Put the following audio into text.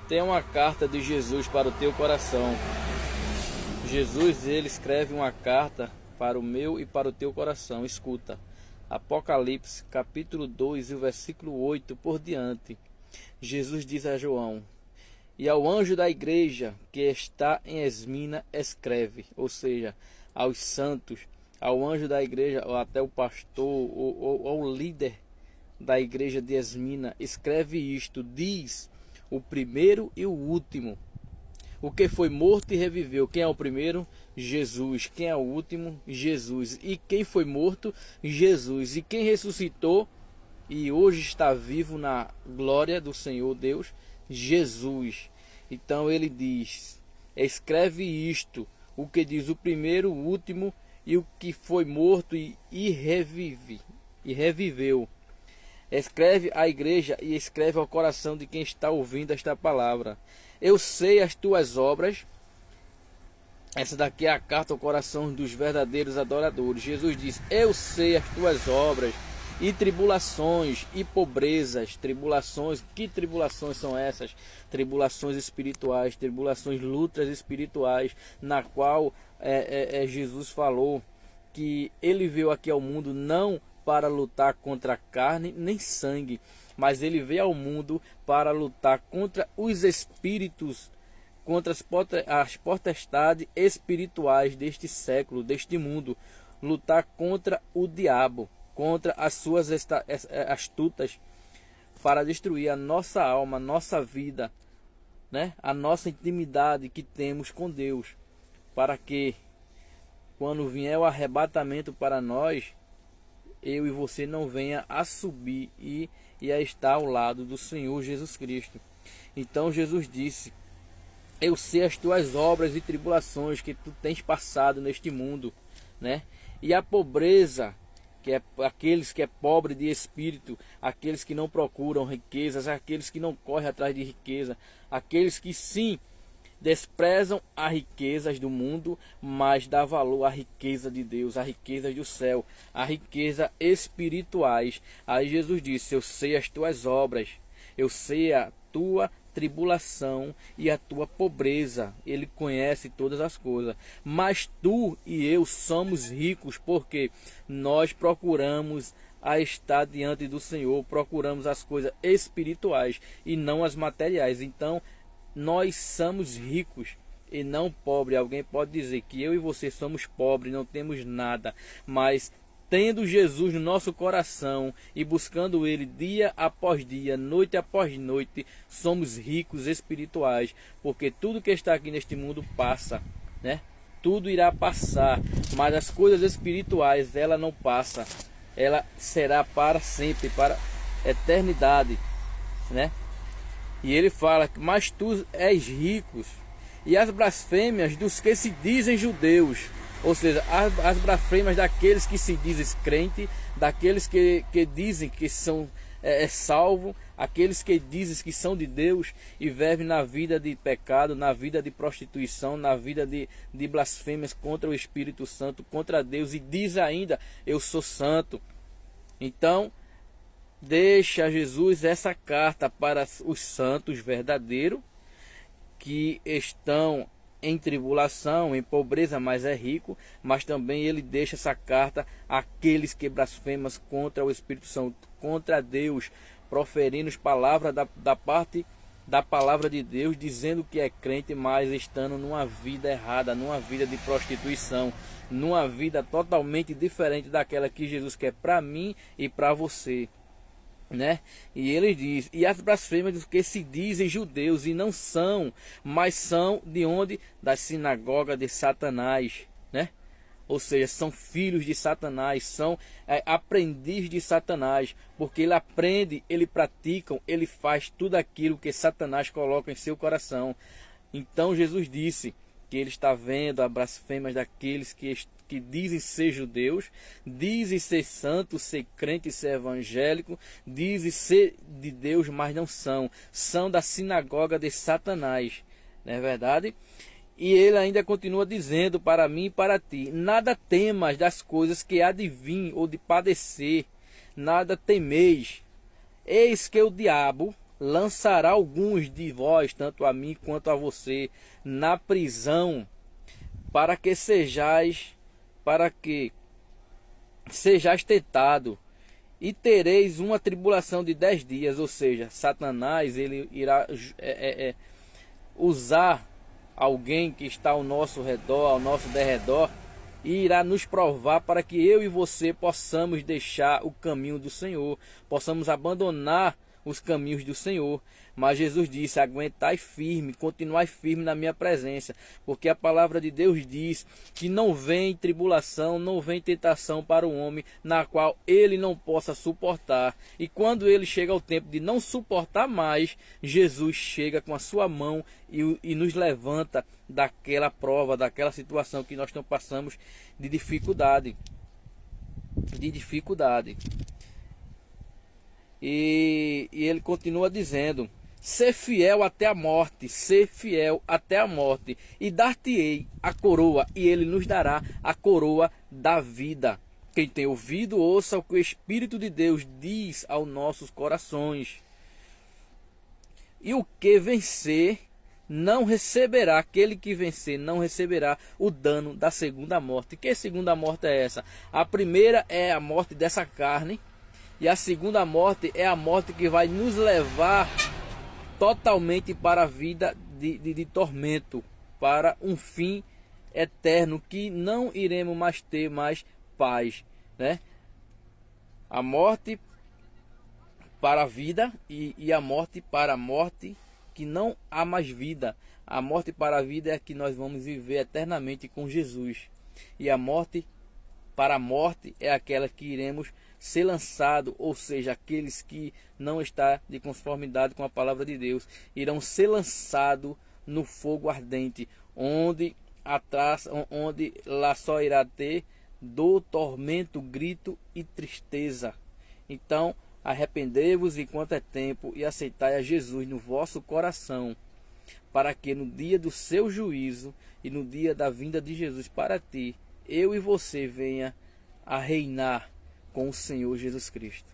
Tem uma carta de Jesus para o teu coração. Jesus, ele escreve uma carta para o meu e para o teu coração. Escuta. Apocalipse, capítulo 2 e o versículo 8 por diante. Jesus diz a João: e ao anjo da igreja que está em Esmina escreve, ou seja, aos santos, ao anjo da igreja, ou até o pastor, ou ao líder da igreja de Esmina, escreve isto, diz: o primeiro e o último, o que foi morto e reviveu. Quem é o primeiro? Jesus. Quem é o último? Jesus. E quem foi morto? Jesus. E quem ressuscitou e hoje está vivo na glória do Senhor Deus? Jesus. Então ele diz: escreve isto, o que diz o primeiro, o último e o que foi morto e reviveu. Escreve à igreja e escreve ao coração de quem está ouvindo esta palavra. Eu sei as tuas obras. Essa daqui é a carta ao coração dos verdadeiros adoradores. Jesus diz: eu sei as tuas obras e tribulações e pobrezas. Tribulações, que tribulações são essas? Tribulações espirituais, tribulações, lutas espirituais, na qual Jesus falou que ele veio aqui ao mundo não para lutar contra a carne nem sangue, mas ele veio ao mundo para lutar contra os espíritos, contra as potestades espirituais deste século, deste mundo, lutar contra o diabo, contra as suas astutas, para destruir a nossa alma, a nossa vida, né? A nossa intimidade que temos com Deus, para que quando vier o arrebatamento para nós, eu e você não venha a subir e a estar ao lado do Senhor Jesus Cristo. Então Jesus disse: eu sei as tuas obras e tribulações que tu tens passado neste mundo, né? E a pobreza, que é aqueles que é pobre de espírito, aqueles que não procuram riquezas, aqueles que não correm atrás de riqueza, aqueles que sim desprezam as riquezas do mundo, mas dá valor à riqueza de Deus, à riqueza do céu, à riqueza espirituais. Aí Jesus disse: eu sei as tuas obras, eu sei a tua tribulação e a tua pobreza. Ele conhece todas as coisas, mas tu e eu somos ricos, porque nós procuramos a estar diante do Senhor, procuramos as coisas espirituais e não as materiais. Então nós somos ricos e não pobres. Alguém pode dizer que eu e você somos pobres, não temos nada, mas tendo Jesus no nosso coração e buscando Ele dia após dia, noite após noite, somos ricos espirituais, porque tudo que está aqui neste mundo passa, né? Tudo irá passar, mas as coisas espirituais, ela não passa, ela será para sempre, para eternidade, né? E ele fala: mas tu és rico, e as blasfêmias dos que se dizem judeus, ou seja, as blasfêmias daqueles que se dizem crente, daqueles que dizem que são salvos, aqueles que dizem que são de Deus e vivem na vida de pecado, na vida de prostituição, na vida de blasfêmias contra o Espírito Santo, contra Deus, e diz ainda: eu sou santo. Então deixa Jesus essa carta para os santos verdadeiros que estão em tribulação, em pobreza, mas é rico. Mas também ele deixa essa carta àqueles que blasfemam contra o Espírito Santo, contra Deus, proferindo as palavras da parte da palavra de Deus, dizendo que é crente, mas estando numa vida errada, numa vida de prostituição, numa vida totalmente diferente daquela que Jesus quer para mim e para você, né? E ele diz: e as blasfêmias dos que se dizem judeus e não são, mas são de onde? Da sinagoga de Satanás, né? Ou seja, são filhos de Satanás, são aprendizes de Satanás, porque ele aprende, ele pratica, ele faz tudo aquilo que Satanás coloca em seu coração. Então Jesus disse que ele está vendo as blasfêmias daqueles que dizem ser judeus, dizem ser santos, ser crente, ser evangélico, dizem ser de Deus, mas não são. São da sinagoga de Satanás, não é verdade? E ele ainda continua dizendo para mim e para ti: nada temas das coisas que há de vir ou de padecer, nada temeis. Eis que o diabo lançará alguns de vós, tanto a mim quanto a você, na prisão, para que sejais tentado, e tereis uma tribulação de 10 dias. Ou seja, Satanás ele irá usar alguém que está ao nosso redor, ao nosso derredor, e irá nos provar para que eu e você possamos deixar o caminho do Senhor, possamos abandonar os caminhos do Senhor. Mas Jesus disse: aguentai firme, continuai firme na minha presença, porque a palavra de Deus diz que não vem tribulação, não vem tentação para o homem na qual ele não possa suportar. E quando ele chega ao tempo de não suportar mais, Jesus chega com a sua mão e nos levanta daquela prova, daquela situação que nós não passamos de dificuldade. E ele continua dizendo: ser fiel até a morte, ser fiel até a morte, e dar-te-ei a coroa, e ele nos dará a coroa da vida. Quem tem ouvido, ouça o que o Espírito de Deus diz aos nossos corações. E o que vencer não receberá, aquele que vencer não receberá o dano da segunda morte. Que segunda morte é essa? A primeira é a morte dessa carne, e a segunda morte é a morte que vai nos levar totalmente para a vida de tormento, para um fim eterno, que não iremos mais ter mais paz, né? A morte para a vida e a morte para a morte, que não há mais vida. A morte para a vida é a que nós vamos viver eternamente com Jesus, e a morte para a morte é aquela que iremos ser lançado, ou seja, aqueles que não estão de conformidade com a palavra de Deus, irão ser lançados no fogo ardente, onde lá só irá ter dor, tormento, grito e tristeza. Então, arrependei-vos enquanto é tempo, e aceitai a Jesus no vosso coração, para que no dia do seu juízo e no dia da vinda de Jesus para ti, eu e você venha a reinar com o Senhor Jesus Cristo.